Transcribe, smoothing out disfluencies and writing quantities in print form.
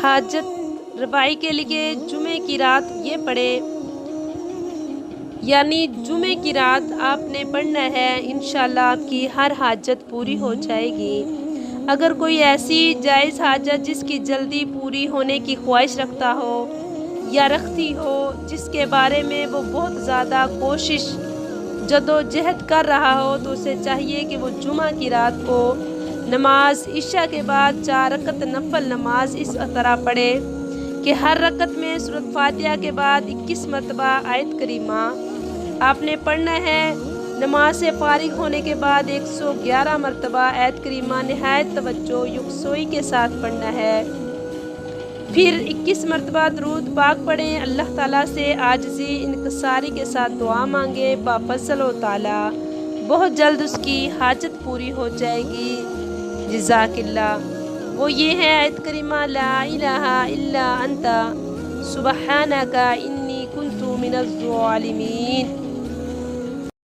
حاجت روائی کے لیے جمعے کی رات یہ پڑھے، یعنی جمعے کی رات آپ نے پڑھنا ہے، انشاءاللہ آپ کی ہر حاجت پوری ہو جائے گی۔ اگر کوئی ایسی جائز حاجت جس کی جلدی پوری ہونے کی خواہش رکھتا ہو یا رکھتی ہو، جس کے بارے میں وہ بہت زیادہ کوشش جدوجہد کر رہا ہو، تو اسے چاہیے کہ وہ جمعہ کی رات کو نماز عشاء کے بعد 4 رکعت نفل نماز اس طرح پڑھے کہ ہر رکعت میں سورۃ فاتحہ کے بعد 21 مرتبہ آیت کریمہ آپ نے پڑھنا ہے۔ نماز سے فارغ ہونے کے بعد 111 مرتبہ آیت کریمہ نہایت توجہ یکسوئی کے ساتھ پڑھنا ہے۔ پھر 21 مرتبہ درود پاک پڑھیں، اللہ تعالیٰ سے عاجزی انکساری کے ساتھ دعا مانگیں، بفضل و تعالیٰ بہت جلد اس کی حاجت پوری ہو جائے گی۔ جزاک اللہ۔ وہ یہ ہے آیت کریمہ لا الہ الا انت سبحانک انی کنت من الظالمین۔